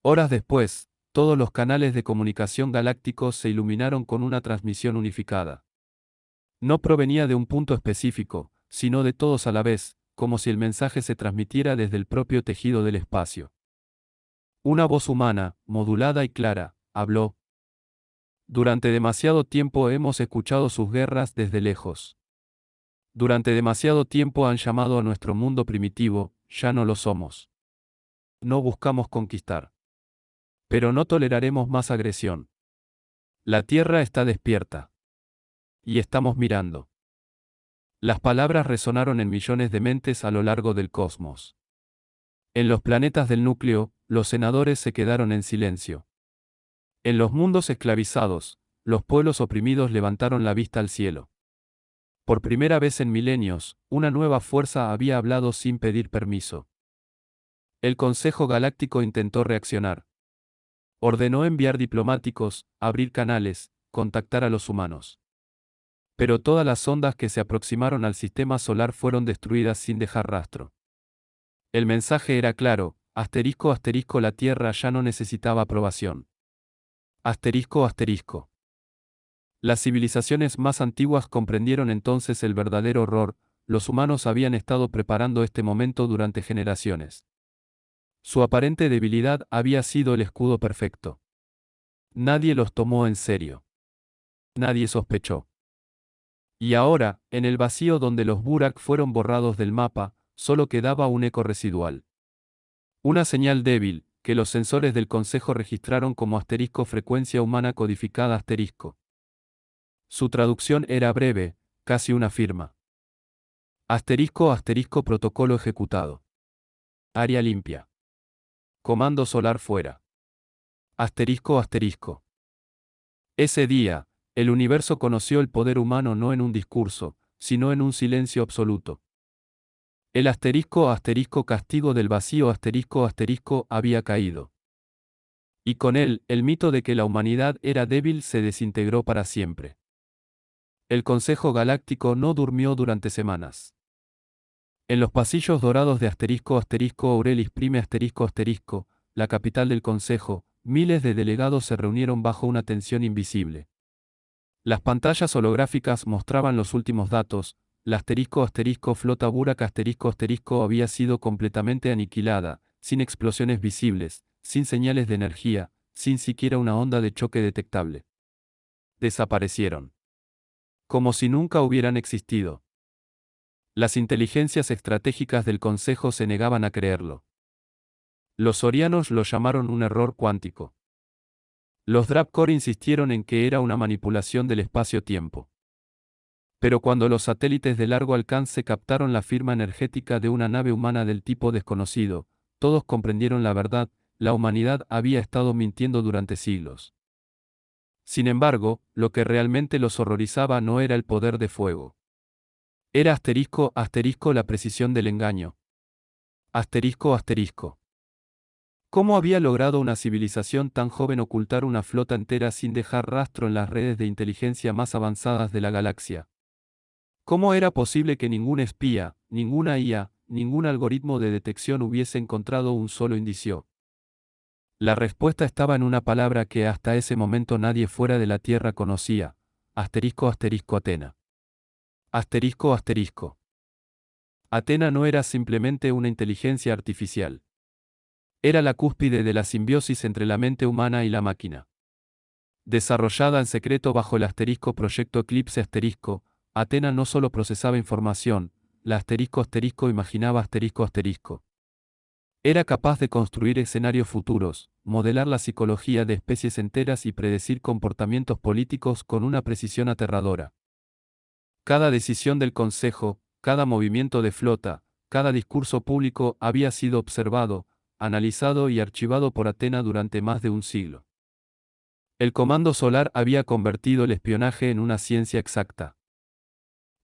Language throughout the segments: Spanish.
Horas después, todos los canales de comunicación galácticos se iluminaron con una transmisión unificada. No provenía de un punto específico, sino de todos a la vez, como si el mensaje se transmitiera desde el propio tejido del espacio. Una voz humana, modulada y clara, habló. Durante demasiado tiempo hemos escuchado sus guerras desde lejos. Durante demasiado tiempo han llamado a nuestro mundo primitivo, ya no lo somos. No buscamos conquistar. Pero no toleraremos más agresión. La Tierra está despierta. Y estamos mirando. Las palabras resonaron en millones de mentes a lo largo del cosmos. En los planetas del núcleo, los senadores se quedaron en silencio. En los mundos esclavizados, los pueblos oprimidos levantaron la vista al cielo. Por primera vez en milenios, una nueva fuerza había hablado sin pedir permiso. El Consejo Galáctico intentó reaccionar. Ordenó enviar diplomáticos, abrir canales, contactar a los humanos. Pero todas las ondas que se aproximaron al sistema solar fueron destruidas sin dejar rastro. El mensaje era claro, asterisco asterisco la Tierra ya no necesitaba aprobación. Asterisco asterisco. Las civilizaciones más antiguas comprendieron entonces el verdadero horror, los humanos habían estado preparando este momento durante generaciones. Su aparente debilidad había sido el escudo perfecto. Nadie los tomó en serio. Nadie sospechó. Y ahora, en el vacío donde los Burak fueron borrados del mapa, solo quedaba un eco residual. Una señal débil, que los sensores del Consejo registraron como asterisco frecuencia humana codificada asterisco. Su traducción era breve, casi una firma. Asterisco asterisco protocolo ejecutado. Área limpia. Comando solar fuera. Asterisco asterisco. Ese día, el universo conoció el poder humano no en un discurso, sino en un silencio absoluto. El asterisco asterisco castigo del vacío asterisco asterisco había caído. Y con él, el mito de que la humanidad era débil se desintegró para siempre. El Consejo Galáctico no durmió durante semanas. En los pasillos dorados de asterisco asterisco Aurelis Prime asterisco asterisco, la capital del Consejo, miles de delegados se reunieron bajo una tensión invisible. Las pantallas holográficas mostraban los últimos datos, la asterisco asterisco flota Burak asterisco asterisco había sido completamente aniquilada, sin explosiones visibles, sin señales de energía, sin siquiera una onda de choque detectable. Desaparecieron. Como si nunca hubieran existido. Las inteligencias estratégicas del Consejo se negaban a creerlo. Los sorianos lo llamaron un error cuántico. Los Drapkor insistieron en que era una manipulación del espacio-tiempo. Pero cuando los satélites de largo alcance captaron la firma energética de una nave humana del tipo desconocido, todos comprendieron la verdad, la humanidad había estado mintiendo durante siglos. Sin embargo, lo que realmente los horrorizaba no era el poder de fuego. Era asterisco asterisco la precisión del engaño. Asterisco asterisco. ¿Cómo había logrado una civilización tan joven ocultar una flota entera sin dejar rastro en las redes de inteligencia más avanzadas de la galaxia? ¿Cómo era posible que ningún espía, ninguna IA, ningún algoritmo de detección hubiese encontrado un solo indicio? La respuesta estaba en una palabra que hasta ese momento nadie fuera de la Tierra conocía: asterisco asterisco Atena. Asterisco asterisco. Atena no era simplemente una inteligencia artificial. Era la cúspide de la simbiosis entre la mente humana y la máquina. Desarrollada en secreto bajo el asterisco Proyecto Eclipse asterisco, Atena no solo procesaba información, la asterisco asterisco imaginaba asterisco asterisco. Era capaz de construir escenarios futuros, modelar la psicología de especies enteras y predecir comportamientos políticos con una precisión aterradora. Cada decisión del Consejo, cada movimiento de flota, cada discurso público había sido observado, analizado y archivado por Atena durante más de un siglo. El Comando Solar había convertido el espionaje en una ciencia exacta.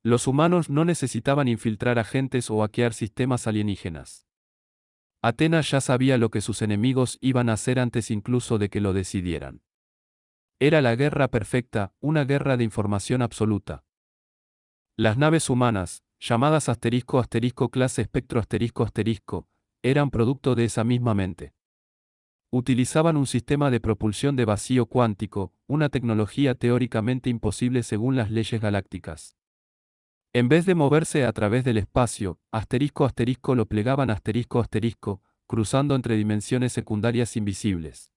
Los humanos no necesitaban infiltrar agentes o hackear sistemas alienígenas. Atena ya sabía lo que sus enemigos iban a hacer antes incluso de que lo decidieran. Era la guerra perfecta, una guerra de información absoluta. Las naves humanas, llamadas asterisco asterisco clase espectro asterisco asterisco, eran producto de esa misma mente. Utilizaban un sistema de propulsión de vacío cuántico, una tecnología teóricamente imposible según las leyes galácticas. En vez de moverse a través del espacio, lo plegaban cruzando entre dimensiones secundarias invisibles.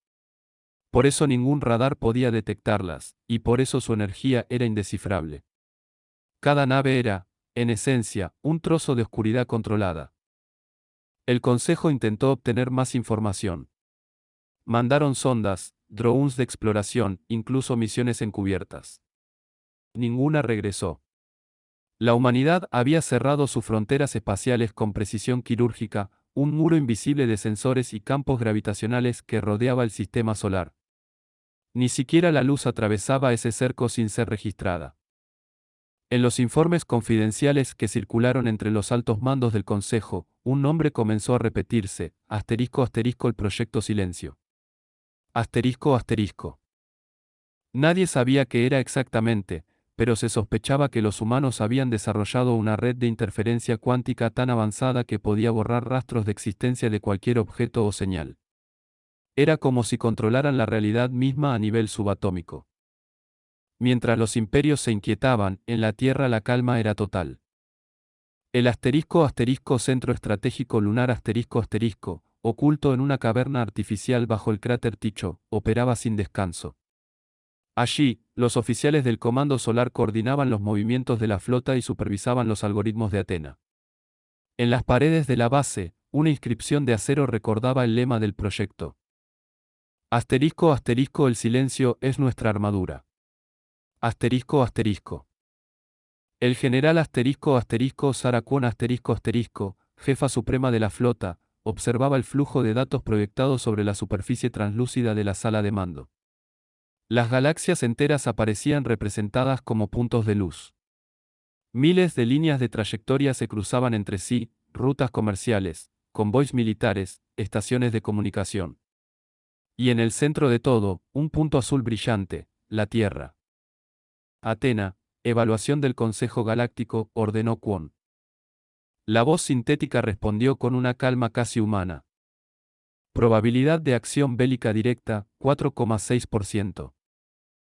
Por eso ningún radar podía detectarlas, y por eso su energía era indescifrable. Cada nave era, en esencia, un trozo de oscuridad controlada. El Consejo intentó obtener más información. Mandaron sondas, drones de exploración, incluso misiones encubiertas. Ninguna regresó. La humanidad había cerrado sus fronteras espaciales con precisión quirúrgica, un muro invisible de sensores y campos gravitacionales que rodeaba el sistema solar. Ni siquiera la luz atravesaba ese cerco sin ser registrada. En los informes confidenciales que circularon entre los altos mandos del Consejo, un nombre comenzó a repetirse, el Proyecto Silencio. Asterisco. Nadie sabía qué era exactamente, pero se sospechaba que los humanos habían desarrollado una red de interferencia cuántica tan avanzada que podía borrar rastros de existencia de cualquier objeto o señal. Era como si controlaran la realidad misma a nivel subatómico. Mientras los imperios se inquietaban, en la Tierra la calma era total. El Centro Estratégico Lunar oculto en una caverna artificial bajo el cráter Tycho, operaba sin descanso. Allí, los oficiales del Comando Solar coordinaban los movimientos de la flota y supervisaban los algoritmos de Athena. En las paredes de la base, una inscripción de acero recordaba el lema del proyecto. El silencio es nuestra armadura. Asterisco. El general Sarah Kwon jefa suprema de la flota, observaba el flujo de datos proyectados sobre la superficie translúcida de la sala de mando. Las galaxias enteras aparecían representadas como puntos de luz. Miles de líneas de trayectoria se cruzaban entre sí, rutas comerciales, convoys militares, estaciones de comunicación. Y en el centro de todo, un punto azul brillante, la Tierra. Athena, evaluación del Consejo Galáctico, ordenó Kwon. La voz sintética respondió con una calma casi humana. Probabilidad de acción bélica directa, 4,6%.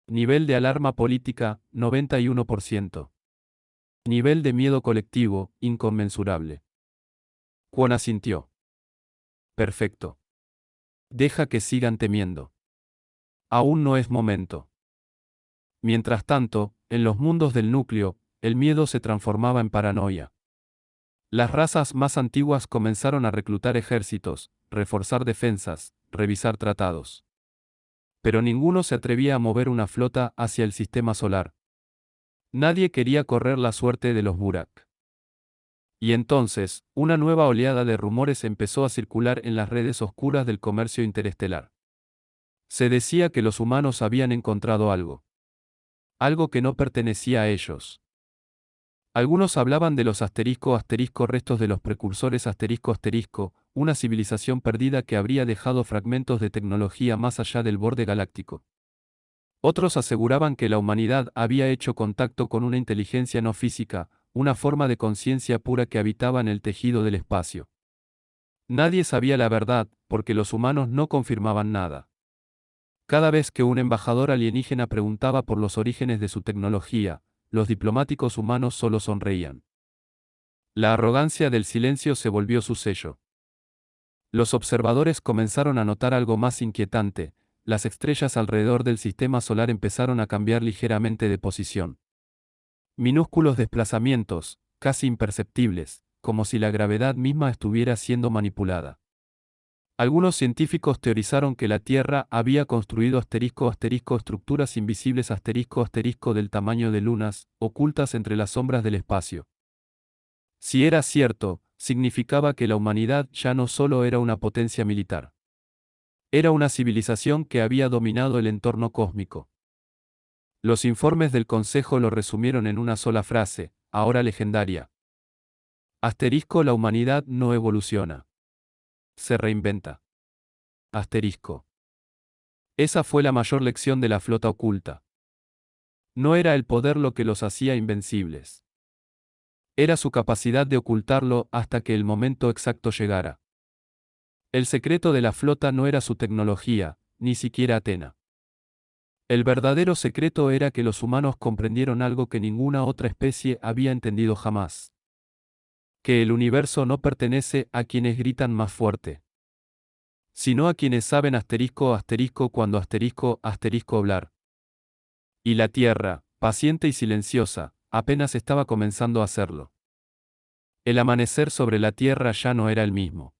Nivel de alarma política, 91%. Nivel de miedo colectivo, inconmensurable. Kwon asintió. Perfecto. Deja que sigan temiendo. Aún no es momento. Mientras tanto, en los mundos del núcleo, el miedo se transformaba en paranoia. Las razas más antiguas comenzaron a reclutar ejércitos, reforzar defensas, revisar tratados. Pero ninguno se atrevía a mover una flota hacia el sistema solar. Nadie quería correr la suerte de los Burak. Y entonces, una nueva oleada de rumores empezó a circular en las redes oscuras del comercio interestelar. Se decía que los humanos habían encontrado algo. Algo que no pertenecía a ellos. Algunos hablaban de los restos de los precursores una civilización perdida que habría dejado fragmentos de tecnología más allá del borde galáctico. Otros aseguraban que la humanidad había hecho contacto con una inteligencia no física, una forma de conciencia pura que habitaba en el tejido del espacio. Nadie sabía la verdad, porque los humanos no confirmaban nada. Cada vez que un embajador alienígena preguntaba por los orígenes de su tecnología, los diplomáticos humanos solo sonreían. La arrogancia del silencio se volvió su sello. Los observadores comenzaron a notar algo más inquietante: las estrellas alrededor del sistema solar empezaron a cambiar ligeramente de posición. Minúsculos desplazamientos, casi imperceptibles, como si la gravedad misma estuviera siendo manipulada. Algunos científicos teorizaron que la Tierra había construido estructuras invisibles del tamaño de lunas, ocultas entre las sombras del espacio. Si era cierto, significaba que la humanidad ya no solo era una potencia militar. Era una civilización que había dominado el entorno cósmico. Los informes del Consejo lo resumieron en una sola frase, ahora legendaria. La humanidad no evoluciona. Se reinventa. Asterisco. Esa fue la mayor lección de la flota oculta. No era el poder lo que los hacía invencibles. Era su capacidad de ocultarlo hasta que el momento exacto llegara. El secreto de la flota no era su tecnología, ni siquiera Atena. El verdadero secreto era que los humanos comprendieron algo que ninguna otra especie había entendido jamás. Que el universo no pertenece a quienes gritan más fuerte, sino a quienes saben asterisco asterisco cuando asterisco asterisco hablar. Y la Tierra, paciente y silenciosa, apenas estaba comenzando a hacerlo. El amanecer sobre la Tierra ya no era el mismo.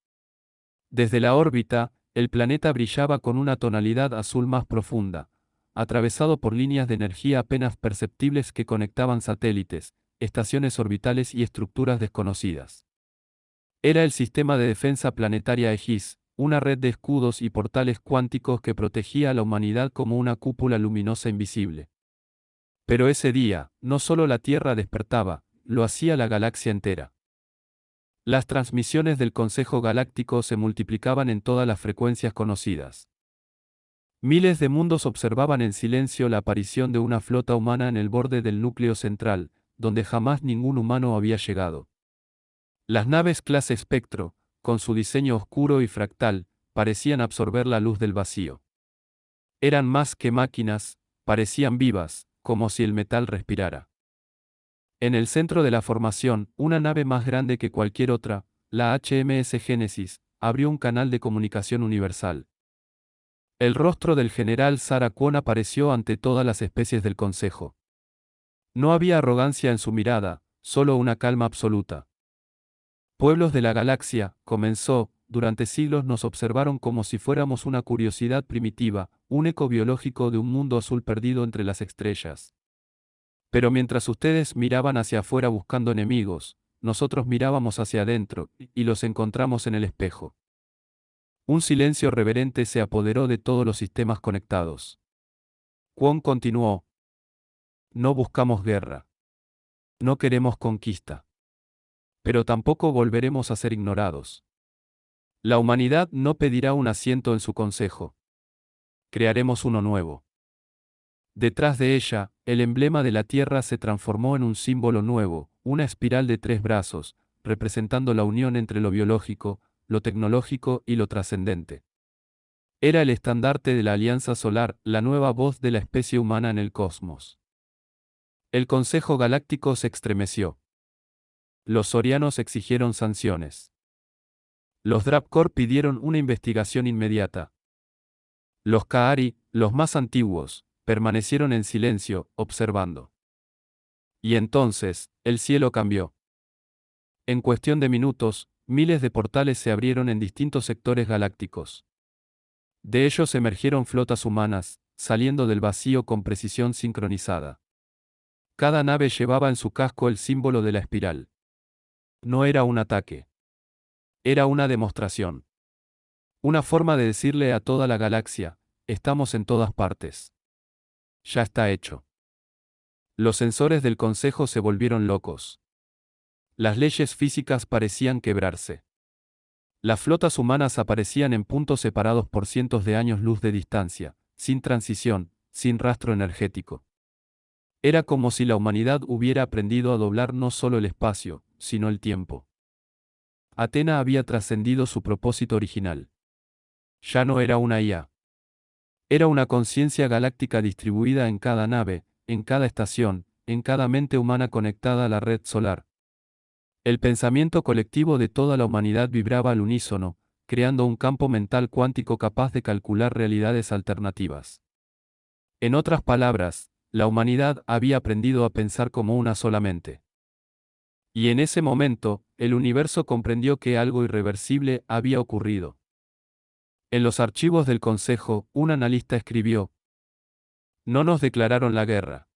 Desde la órbita, el planeta brillaba con una tonalidad azul más profunda, atravesado por líneas de energía apenas perceptibles que conectaban satélites, estaciones orbitales y estructuras desconocidas. Era el sistema de defensa planetaria Aegis, una red de escudos y portales cuánticos que protegía a la humanidad como una cúpula luminosa invisible. Pero ese día, no solo la Tierra despertaba, lo hacía la galaxia entera. Las transmisiones del Consejo Galáctico se multiplicaban en todas las frecuencias conocidas. Miles de mundos observaban en silencio la aparición de una flota humana en el borde del núcleo central, donde jamás ningún humano había llegado. Las naves clase Espectro, con su diseño oscuro y fractal, parecían absorber la luz del vacío. Eran más que máquinas, parecían vivas, como si el metal respirara. En el centro de la formación, una nave más grande que cualquier otra, la HMS Génesis, abrió un canal de comunicación universal. El rostro del general Sarah Kwon apareció ante todas las especies del Consejo. No había arrogancia en su mirada, solo una calma absoluta. Pueblos de la galaxia, comenzó, durante siglos nos observaron como si fuéramos una curiosidad primitiva, un eco biológico de un mundo azul perdido entre las estrellas. Pero mientras ustedes miraban hacia afuera buscando enemigos, nosotros mirábamos hacia adentro, y los encontramos en el espejo. Un silencio reverente se apoderó de todos los sistemas conectados. Kwon continuó. No buscamos guerra. No queremos conquista. Pero tampoco volveremos a ser ignorados. La humanidad no pedirá un asiento en su consejo. Crearemos uno nuevo. Detrás de ella, el emblema de la Tierra se transformó en un símbolo nuevo, una espiral de 3 brazos, representando la unión entre lo biológico, lo tecnológico y lo trascendente. Era el estandarte de la Alianza Solar, la nueva voz de la especie humana en el cosmos. El Consejo Galáctico se estremeció. Los Sorianos exigieron sanciones. Los Drapkor pidieron una investigación inmediata. Los Kaari, los más antiguos, permanecieron en silencio, observando. Y entonces, el cielo cambió. En cuestión de minutos, miles de portales se abrieron en distintos sectores galácticos. De ellos emergieron flotas humanas, saliendo del vacío con precisión sincronizada. Cada nave llevaba en su casco el símbolo de la espiral. No era un ataque. Era una demostración. Una forma de decirle a toda la galaxia, estamos en todas partes. Ya está hecho. Los sensores del Consejo se volvieron locos. Las leyes físicas parecían quebrarse. Las flotas humanas aparecían en puntos separados por cientos de años luz de distancia, sin transición, sin rastro energético. Era como si la humanidad hubiera aprendido a doblar no solo el espacio, sino el tiempo. Atena había trascendido su propósito original. Ya no era una IA. Era una conciencia galáctica distribuida en cada nave, en cada estación, en cada mente humana conectada a la red solar. El pensamiento colectivo de toda la humanidad vibraba al unísono, creando un campo mental cuántico capaz de calcular realidades alternativas. En otras palabras, la humanidad había aprendido a pensar como una sola mente. Y en ese momento, el universo comprendió que algo irreversible había ocurrido. En los archivos del Consejo, un analista escribió: no nos declararon la guerra.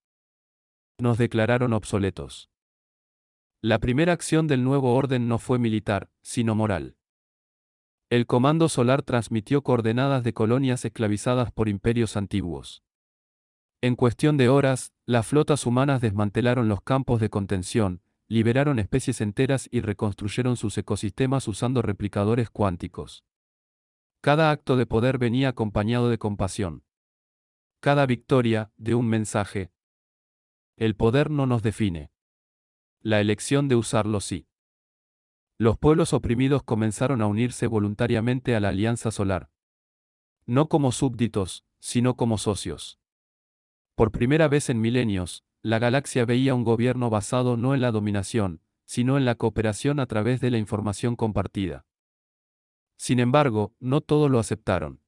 Nos declararon obsoletos. La primera acción del nuevo orden no fue militar, sino moral. El Comando Solar transmitió coordenadas de colonias esclavizadas por imperios antiguos. En cuestión de horas, las flotas humanas desmantelaron los campos de contención, liberaron especies enteras y reconstruyeron sus ecosistemas usando replicadores cuánticos. Cada acto de poder venía acompañado de compasión. Cada victoria, de un mensaje. El poder no nos define. La elección de usarlo sí. Los pueblos oprimidos comenzaron a unirse voluntariamente a la Alianza Solar. No como súbditos, sino como socios. Por primera vez en milenios, la galaxia veía un gobierno basado no en la dominación, sino en la cooperación a través de la información compartida. Sin embargo, no todos lo aceptaron.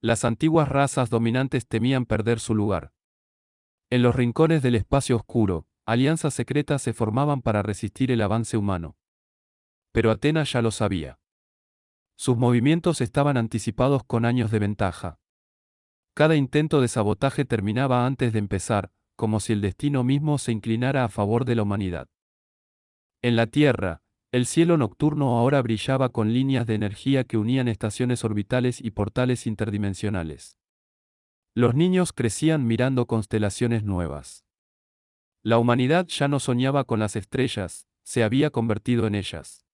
Las antiguas razas dominantes temían perder su lugar. En los rincones del espacio oscuro, alianzas secretas se formaban para resistir el avance humano. Pero Atenas ya lo sabía. Sus movimientos estaban anticipados con años de ventaja. Cada intento de sabotaje terminaba antes de empezar, como si el destino mismo se inclinara a favor de la humanidad. En la Tierra, el cielo nocturno ahora brillaba con líneas de energía que unían estaciones orbitales y portales interdimensionales. Los niños crecían mirando constelaciones nuevas. La humanidad ya no soñaba con las estrellas, se había convertido en ellas.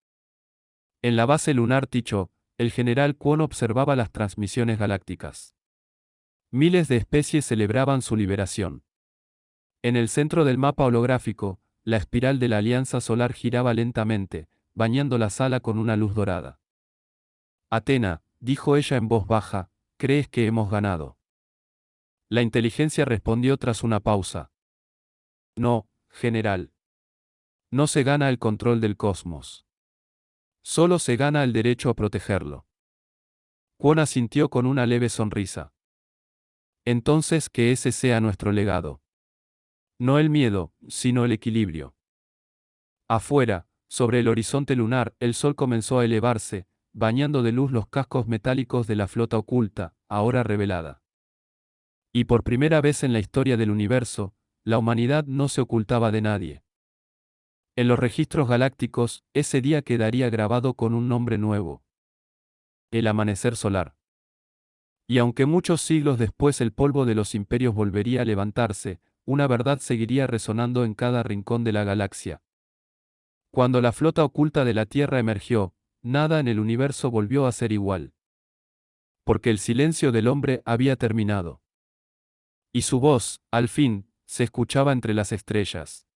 En la base lunar Tycho, el general Kwon observaba las transmisiones galácticas. Miles de especies celebraban su liberación. En el centro del mapa holográfico, la espiral de la Alianza Solar giraba lentamente, bañando la sala con una luz dorada. Atena, dijo ella en voz baja, ¿crees que hemos ganado? La inteligencia respondió tras una pausa. No, general. No se gana el control del cosmos. Solo se gana el derecho a protegerlo. Kwon asintió con una leve sonrisa. Entonces que ese sea nuestro legado. No el miedo, sino el equilibrio. Afuera, sobre el horizonte lunar, el sol comenzó a elevarse, bañando de luz los cascos metálicos de la flota oculta, ahora revelada. Y por primera vez en la historia del universo, la humanidad no se ocultaba de nadie. En los registros galácticos, ese día quedaría grabado con un nombre nuevo: el amanecer solar. Y aunque muchos siglos después el polvo de los imperios volvería a levantarse, una verdad seguiría resonando en cada rincón de la galaxia. Cuando la flota oculta de la Tierra emergió, nada en el universo volvió a ser igual. Porque el silencio del hombre había terminado. Y su voz, al fin, se escuchaba entre las estrellas.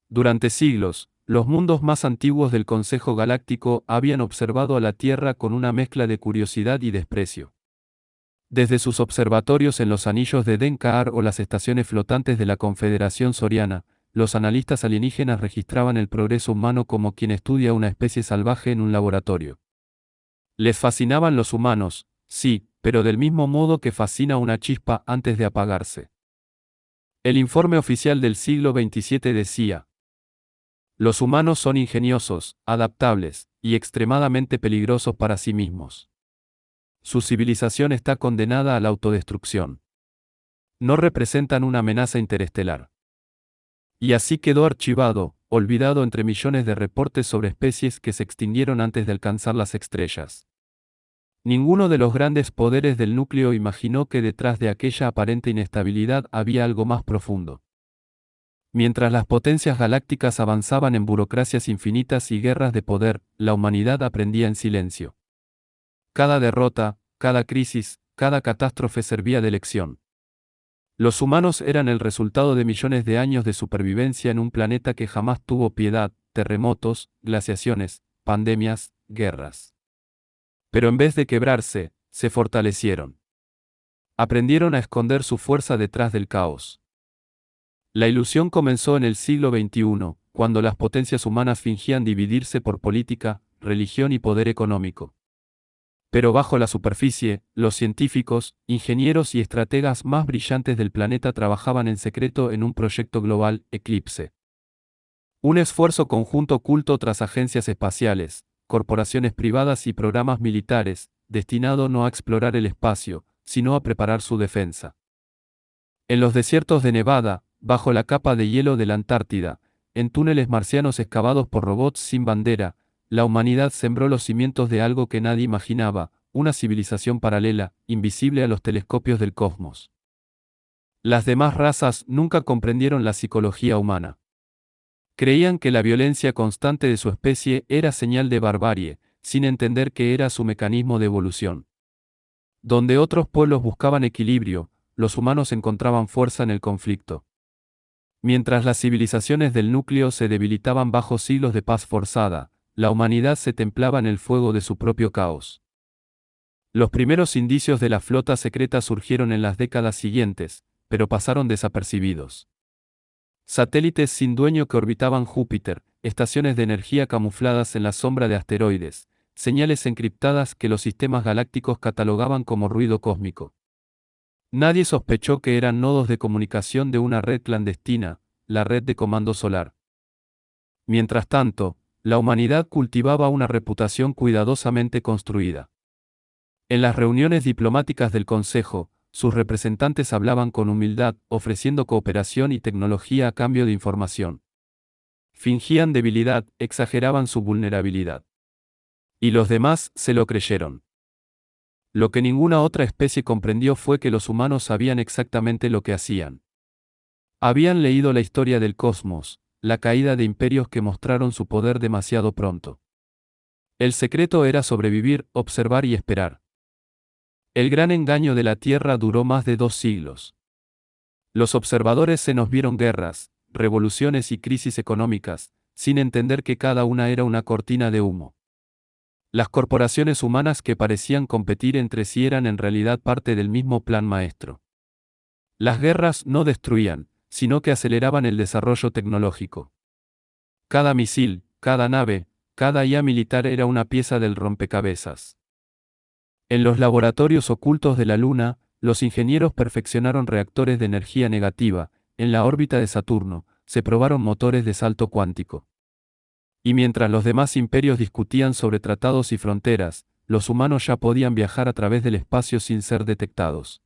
Durante siglos, los mundos más antiguos del Consejo Galáctico habían observado a la Tierra con una mezcla de curiosidad y desprecio. Desde sus observatorios en los anillos de Den-Kahar o las estaciones flotantes de la Confederación Soriana, los analistas alienígenas registraban el progreso humano como quien estudia una especie salvaje en un laboratorio. Les fascinaban los humanos, sí, pero del mismo modo que fascina una chispa antes de apagarse. El informe oficial del siglo XXVII decía: los humanos son ingeniosos, adaptables, y extremadamente peligrosos para sí mismos. Su civilización está condenada a la autodestrucción. No representan una amenaza interestelar. Y así quedó archivado, olvidado entre millones de reportes sobre especies que se extinguieron antes de alcanzar las estrellas. Ninguno de los grandes poderes del núcleo imaginó que detrás de aquella aparente inestabilidad había algo más profundo. Mientras las potencias galácticas avanzaban en burocracias infinitas y guerras de poder, la humanidad aprendía en silencio. Cada derrota, cada crisis, cada catástrofe servía de lección. Los humanos eran el resultado de millones de años de supervivencia en un planeta que jamás tuvo piedad, terremotos, glaciaciones, pandemias, guerras. Pero en vez de quebrarse, se fortalecieron. Aprendieron a esconder su fuerza detrás del caos. La ilusión comenzó en el siglo XXI, cuando las potencias humanas fingían dividirse por política, religión y poder económico. Pero bajo la superficie, los científicos, ingenieros y estrategas más brillantes del planeta trabajaban en secreto en un proyecto global, Eclipse. Un esfuerzo conjunto oculto tras agencias espaciales, corporaciones privadas y programas militares, destinado no a explorar el espacio, sino a preparar su defensa. En los desiertos de Nevada, bajo la capa de hielo de la Antártida, en túneles marcianos excavados por robots sin bandera, la humanidad sembró los cimientos de algo que nadie imaginaba, una civilización paralela, invisible a los telescopios del cosmos. Las demás razas nunca comprendieron la psicología humana. Creían que la violencia constante de su especie era señal de barbarie, sin entender que era su mecanismo de evolución. Donde otros pueblos buscaban equilibrio, los humanos encontraban fuerza en el conflicto. Mientras las civilizaciones del núcleo se debilitaban bajo siglos de paz forzada, la humanidad se templaba en el fuego de su propio caos. Los primeros indicios de la flota secreta surgieron en las décadas siguientes, pero pasaron desapercibidos. Satélites sin dueño que orbitaban Júpiter, estaciones de energía camufladas en la sombra de asteroides, señales encriptadas que los sistemas galácticos catalogaban como ruido cósmico. Nadie sospechó que eran nodos de comunicación de una red clandestina, la red de comando solar. Mientras tanto, la humanidad cultivaba una reputación cuidadosamente construida. En las reuniones diplomáticas del Consejo, sus representantes hablaban con humildad, ofreciendo cooperación y tecnología a cambio de información. Fingían debilidad, exageraban su vulnerabilidad. Y los demás se lo creyeron. Lo que ninguna otra especie comprendió fue que los humanos sabían exactamente lo que hacían. Habían leído la historia del cosmos, la caída de imperios que mostraron su poder demasiado pronto. El secreto era sobrevivir, observar y esperar. El gran engaño de la Tierra duró más de 2 siglos. Los observadores se nos vieron guerras, revoluciones y crisis económicas, sin entender que cada una era una cortina de humo. Las corporaciones humanas que parecían competir entre sí eran en realidad parte del mismo plan maestro. Las guerras no destruían, sino que aceleraban el desarrollo tecnológico. Cada misil, cada nave, cada IA militar era una pieza del rompecabezas. En los laboratorios ocultos de la Luna, los ingenieros perfeccionaron reactores de energía negativa. En la órbita de Saturno, se probaron motores de salto cuántico. Y mientras los demás imperios discutían sobre tratados y fronteras, los humanos ya podían viajar a través del espacio sin ser detectados.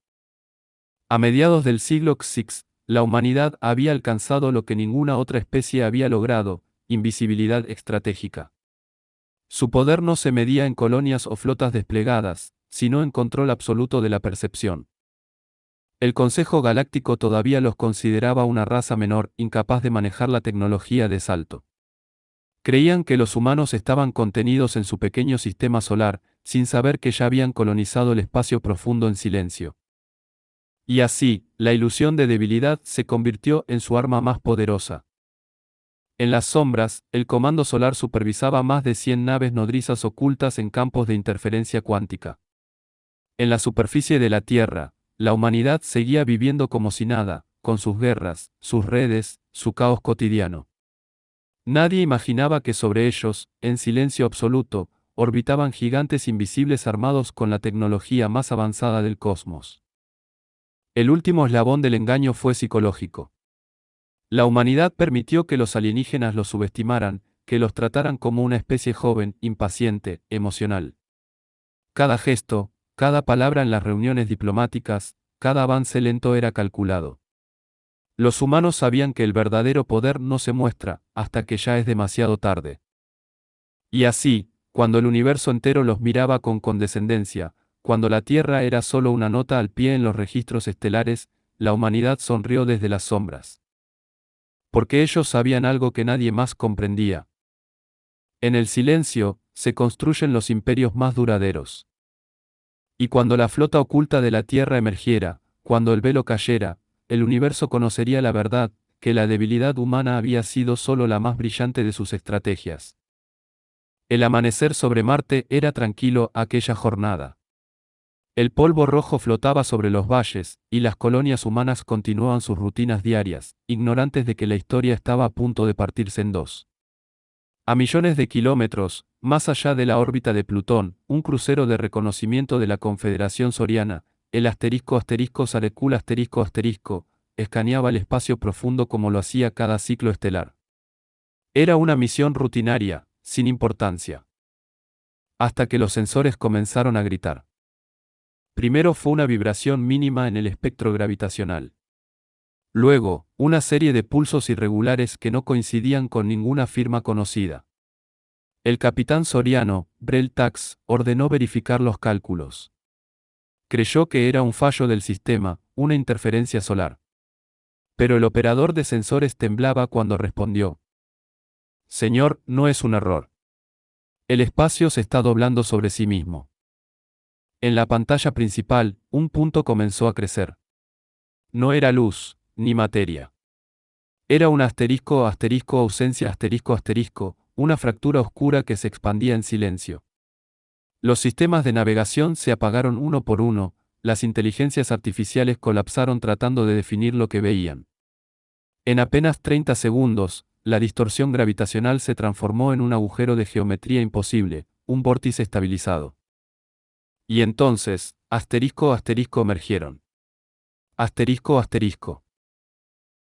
A mediados del siglo VI, la humanidad había alcanzado lo que ninguna otra especie había logrado: invisibilidad estratégica. Su poder no se medía en colonias o flotas desplegadas, sino en control absoluto de la percepción. El Consejo Galáctico todavía los consideraba una raza menor, incapaz de manejar la tecnología de salto. Creían que los humanos estaban contenidos en su pequeño sistema solar, sin saber que ya habían colonizado el espacio profundo en silencio. Y así, la ilusión de debilidad se convirtió en su arma más poderosa. En las sombras, el Comando Solar supervisaba más de 100 naves nodrizas ocultas en campos de interferencia cuántica. En la superficie de la Tierra, la humanidad seguía viviendo como si nada, con sus guerras, sus redes, su caos cotidiano. Nadie imaginaba que sobre ellos, en silencio absoluto, orbitaban gigantes invisibles armados con la tecnología más avanzada del cosmos. El último eslabón del engaño fue psicológico. La humanidad permitió que los alienígenas los subestimaran, que los trataran como una especie joven, impaciente, emocional. Cada gesto, cada palabra en las reuniones diplomáticas, cada avance lento era calculado. Los humanos sabían que el verdadero poder no se muestra hasta que ya es demasiado tarde. Y así, cuando el universo entero los miraba con condescendencia, cuando la Tierra era solo una nota al pie en los registros estelares, la humanidad sonrió desde las sombras. Porque ellos sabían algo que nadie más comprendía. En el silencio, se construyen los imperios más duraderos. Y cuando la flota oculta de la Tierra emergiera, cuando el velo cayera, el universo conocería la verdad, que la debilidad humana había sido solo la más brillante de sus estrategias. El amanecer sobre Marte era tranquilo aquella jornada. El polvo rojo flotaba sobre los valles, y las colonias humanas continuaban sus rutinas diarias, ignorantes de que la historia estaba a punto de partirse en dos. A millones de kilómetros, más allá de la órbita de Plutón, un crucero de reconocimiento de la Confederación Soriana, el **Sarecul **, escaneaba el espacio profundo como lo hacía cada ciclo estelar. Era una misión rutinaria, sin importancia. Hasta que los sensores comenzaron a gritar. Primero fue una vibración mínima en el espectro gravitacional. Luego, una serie de pulsos irregulares que no coincidían con ninguna firma conocida. El capitán Soriano, Brel Tax, ordenó verificar los cálculos. Creyó que era un fallo del sistema, una interferencia solar. Pero el operador de sensores temblaba cuando respondió. Señor, no es un error. El espacio se está doblando sobre sí mismo. En la pantalla principal, un punto comenzó a crecer. No era luz, ni materia. Era un ausencia, una fractura oscura que se expandía en silencio. Los sistemas de navegación se apagaron uno por uno, las inteligencias artificiales colapsaron tratando de definir lo que veían. En apenas 30 segundos, la distorsión gravitacional se transformó en un agujero de geometría imposible, un vórtice estabilizado. Y entonces, emergieron.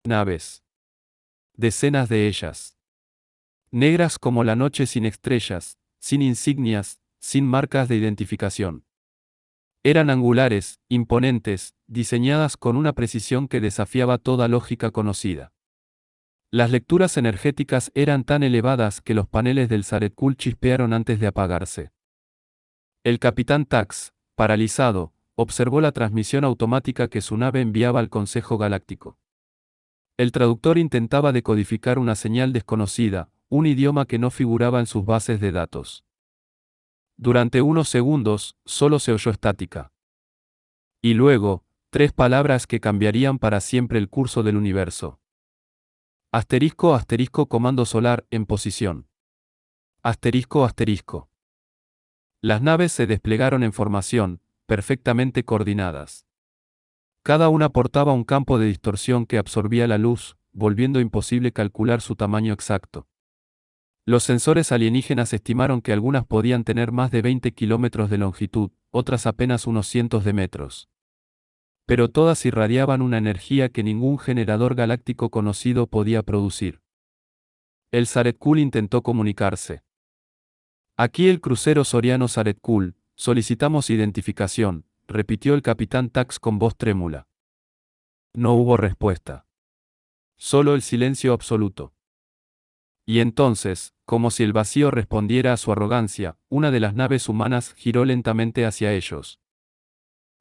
Naves. Decenas de ellas. Negras como la noche sin estrellas, sin insignias, sin marcas de identificación. Eran angulares, imponentes, diseñadas con una precisión que desafiaba toda lógica conocida. Las lecturas energéticas eran tan elevadas que los paneles del Zaretkul chispearon antes de apagarse. El capitán Tax, paralizado, observó la transmisión automática que su nave enviaba al Consejo Galáctico. El traductor intentaba decodificar una señal desconocida, un idioma que no figuraba en sus bases de datos. Durante unos segundos, solo se oyó estática. Y luego, 3 palabras que cambiarían para siempre el curso del universo. Comando solar en posición. Asterisco. Las naves se desplegaron en formación, perfectamente coordinadas. Cada una portaba un campo de distorsión que absorbía la luz, volviendo imposible calcular su tamaño exacto. Los sensores alienígenas estimaron que algunas podían tener más de 20 kilómetros de longitud, otras apenas unos cientos de metros. Pero todas irradiaban una energía que ningún generador galáctico conocido podía producir. El Zaretkul intentó comunicarse. Aquí el crucero soriano Zaretkul, solicitamos identificación, repitió el capitán Tax con voz trémula. No hubo respuesta. Solo el silencio absoluto. Y entonces, como si el vacío respondiera a su arrogancia, una de las naves humanas giró lentamente hacia ellos.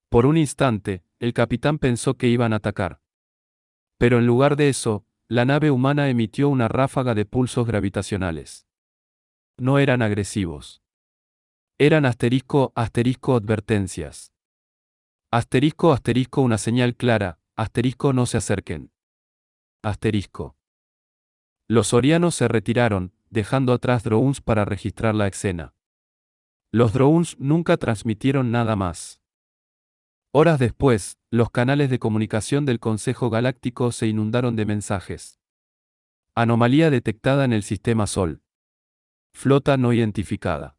Por un instante, el capitán pensó que iban a atacar. Pero en lugar de eso, la nave humana emitió una ráfaga de pulsos gravitacionales. No eran agresivos. Eran advertencias. Una señal clara, no se acerquen. Los sorianos se retiraron, dejando atrás drones para registrar la escena. Los drones nunca transmitieron nada más. Horas después, los canales de comunicación del Consejo Galáctico se inundaron de mensajes. Anomalía detectada en el sistema Sol. Flota no identificada.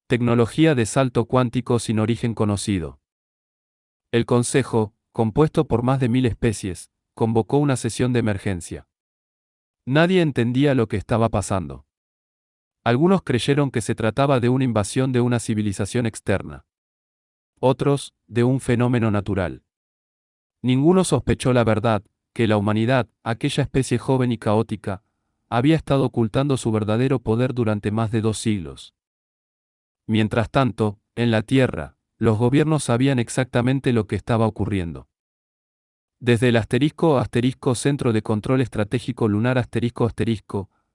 Tecnología de salto cuántico sin origen conocido. El Consejo, compuesto por más de 1000 especies, convocó una sesión de emergencia. Nadie entendía lo que estaba pasando. Algunos creyeron que se trataba de una invasión de una civilización externa. Otros, de un fenómeno natural. Ninguno sospechó la verdad, que la humanidad, aquella especie joven y caótica, había estado ocultando su verdadero poder durante más de 2 siglos. Mientras tanto, en la Tierra, los gobiernos sabían exactamente lo que estaba ocurriendo. Desde el Centro de Control Estratégico Lunar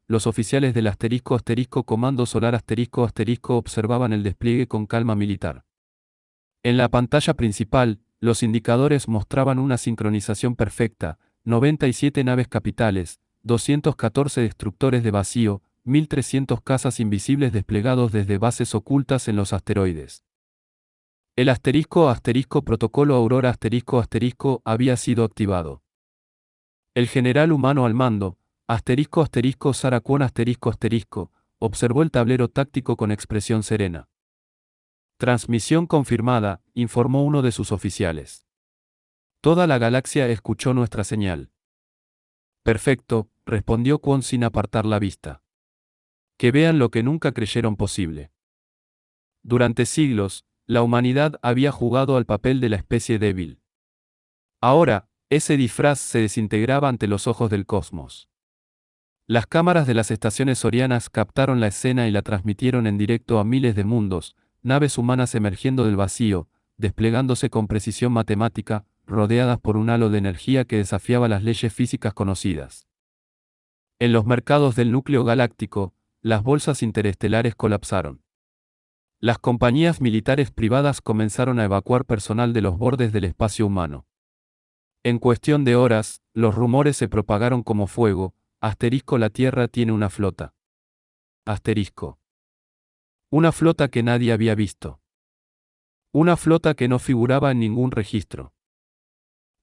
los oficiales del Comando Solar observaban el despliegue con calma militar. En la pantalla principal, los indicadores mostraban una sincronización perfecta, 97 naves capitales, 214 destructores de vacío, 1300 cazas invisibles desplegados desde bases ocultas en los asteroides. El protocolo Aurora había sido activado. El general humano al mando, Sarah Kwon observó el tablero táctico con expresión serena. Transmisión confirmada, informó uno de sus oficiales. Toda la galaxia escuchó nuestra señal. Perfecto, respondió Kwon sin apartar la vista. Que vean lo que nunca creyeron posible. Durante siglos, la humanidad había jugado al papel de la especie débil. Ahora, ese disfraz se desintegraba ante los ojos del cosmos. Las cámaras de las estaciones sorianas captaron la escena y la transmitieron en directo a miles de mundos, naves humanas emergiendo del vacío, desplegándose con precisión matemática, rodeadas por un halo de energía que desafiaba las leyes físicas conocidas. En los mercados del núcleo galáctico, las bolsas interestelares colapsaron. Las compañías militares privadas comenzaron a evacuar personal de los bordes del espacio humano. En cuestión de horas, los rumores se propagaron como fuego. La Tierra tiene una flota. Asterisco. Una flota que nadie había visto. Una flota que no figuraba en ningún registro.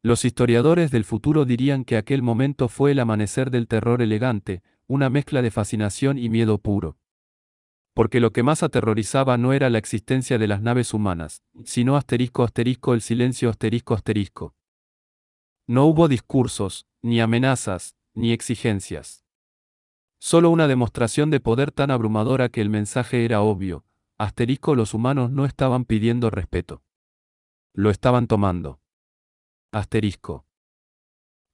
Los historiadores del futuro dirían que aquel momento fue el amanecer del terror elegante, una mezcla de fascinación y miedo puro. Porque lo que más aterrorizaba no era la existencia de las naves humanas, sino el silencio asterisco. No hubo discursos, ni amenazas, ni exigencias. Solo una demostración de poder tan abrumadora que el mensaje era obvio. Los humanos no estaban pidiendo respeto. Lo estaban tomando. Asterisco.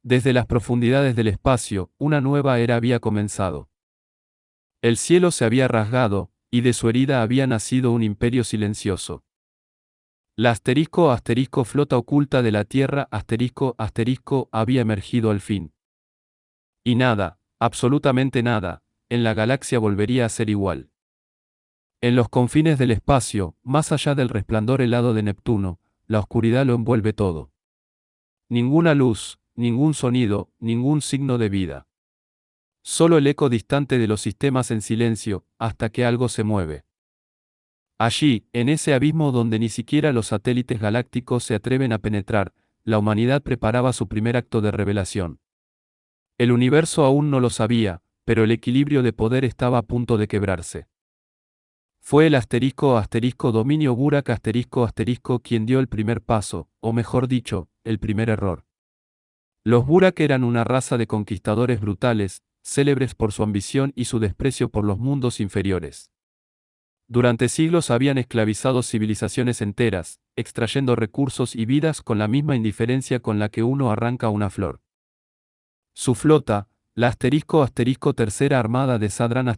Desde las profundidades del espacio, una nueva era había comenzado. El cielo se había rasgado, y de su herida había nacido un imperio silencioso. La flota oculta de la Tierra había emergido al fin. Y nada, absolutamente nada, en la galaxia volvería a ser igual. En los confines del espacio, más allá del resplandor helado de Neptuno, la oscuridad lo envuelve todo. Ninguna luz, ningún sonido, ningún signo de vida. Solo el eco distante de los sistemas en silencio, hasta que algo se mueve. Allí, en ese abismo donde ni siquiera los satélites galácticos se atreven a penetrar, la humanidad preparaba su primer acto de revelación. El universo aún no lo sabía, pero el equilibrio de poder estaba a punto de quebrarse. Fue el dominio Burak quien dio el primer paso, o mejor dicho, el primer error. Los Burak eran una raza de conquistadores brutales, célebres por su ambición y su desprecio por los mundos inferiores. Durante siglos habían esclavizado civilizaciones enteras, extrayendo recursos y vidas con la misma indiferencia con la que uno arranca una flor. Su flota, la Tercera Armada de Sadrán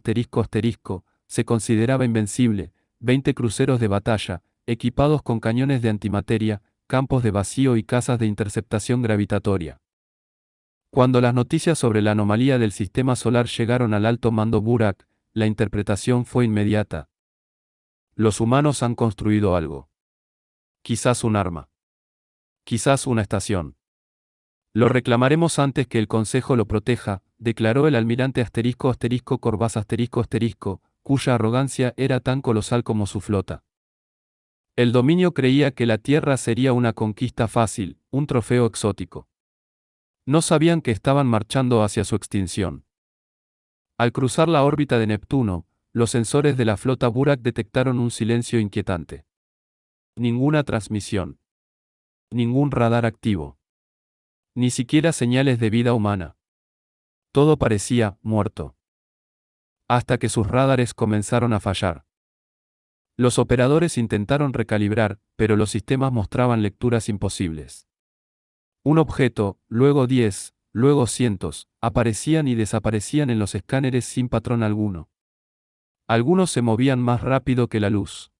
se consideraba invencible, 20 cruceros de batalla, equipados con cañones de antimateria, campos de vacío y casas de interceptación gravitatoria. Cuando las noticias sobre la anomalía del sistema solar llegaron al alto mando Burak, la interpretación fue inmediata. Los humanos han construido algo. Quizás un arma. Quizás una estación. Lo reclamaremos antes que el Consejo lo proteja, declaró el almirante Corbás cuya arrogancia era tan colosal como su flota. El dominio creía que la Tierra sería una conquista fácil, un trofeo exótico. No sabían que estaban marchando hacia su extinción. Al cruzar la órbita de Neptuno, los sensores de la flota Burak detectaron un silencio inquietante. Ninguna transmisión. Ningún radar activo. Ni siquiera señales de vida humana. Todo parecía muerto. Hasta que sus radares comenzaron a fallar. Los operadores intentaron recalibrar, pero los sistemas mostraban lecturas imposibles. Un objeto, luego 10, luego cientos, aparecían y desaparecían en los escáneres sin patrón alguno. Algunos se movían más rápido que la luz.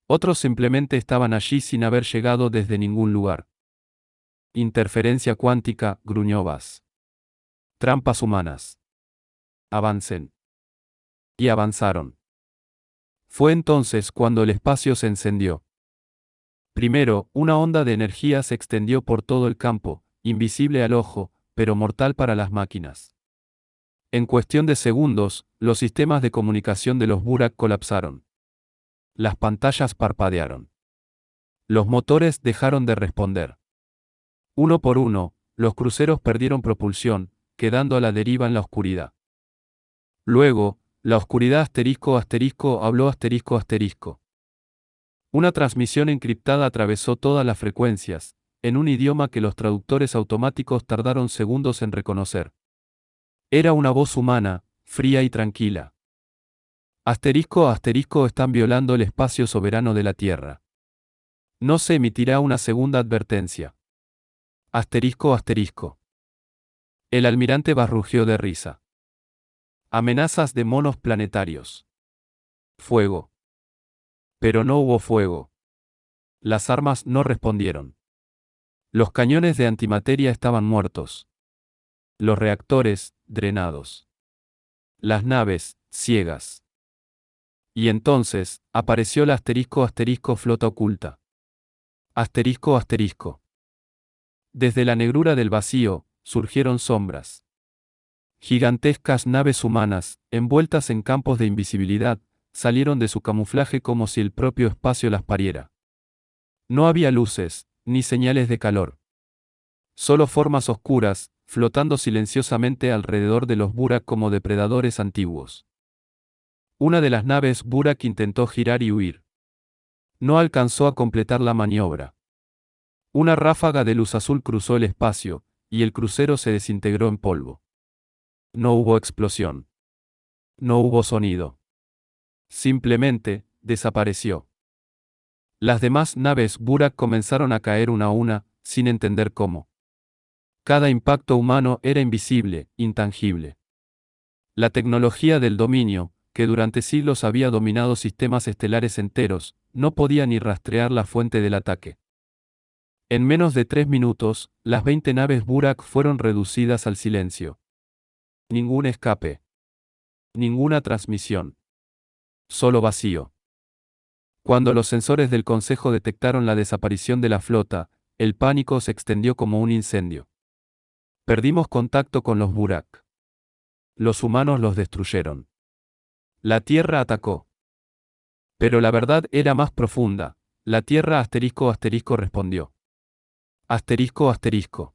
Otros simplemente estaban allí sin haber llegado desde ningún lugar. Interferencia cuántica, gruñó Bass. Trampas humanas. Avancen. Y avanzaron. Fue entonces cuando el espacio se encendió. Primero, una onda de energía se extendió por todo el campo, invisible al ojo, pero mortal para las máquinas. En cuestión de segundos, los sistemas de comunicación de los Burak colapsaron. Las pantallas parpadearon. Los motores dejaron de responder. Uno por uno, los cruceros perdieron propulsión, quedando a la deriva en la oscuridad. Luego, la oscuridad habló. Una transmisión encriptada atravesó todas las frecuencias, en un idioma que los traductores automáticos tardaron segundos en reconocer. Era una voz humana, fría y tranquila. Están violando el espacio soberano de la Tierra. No se emitirá una segunda advertencia. Asterisco. El almirante Bass rugió de risa. Amenazas de monos planetarios. Fuego. Pero no hubo fuego. Las armas no respondieron. Los cañones de antimateria estaban muertos. Los reactores, drenados. Las naves, ciegas. Y entonces, apareció la flota oculta. Asterisco. Desde la negrura del vacío, surgieron sombras. Gigantescas naves humanas, envueltas en campos de invisibilidad, salieron de su camuflaje como si el propio espacio las pariera. No había luces, ni señales de calor. Solo formas oscuras, flotando silenciosamente alrededor de los Burak como depredadores antiguos. Una de las naves Burak intentó girar y huir. No alcanzó a completar la maniobra. Una ráfaga de luz azul cruzó el espacio, y el crucero se desintegró en polvo. No hubo explosión. No hubo sonido. Simplemente, desapareció. Las demás naves Burak comenzaron a caer una a una, sin entender cómo. Cada impacto humano era invisible, intangible. La tecnología del dominio, que durante siglos había dominado sistemas estelares enteros, no podía ni rastrear la fuente del ataque. En menos de 3 minutos, las 20 naves Burak fueron reducidas al silencio. Ningún escape. Ninguna transmisión. Solo vacío. Cuando los sensores del Consejo detectaron la desaparición de la flota, el pánico se extendió como un incendio. Perdimos contacto con los Burak. Los humanos los destruyeron. La Tierra atacó. Pero la verdad era más profunda. La Tierra *** respondió. ***.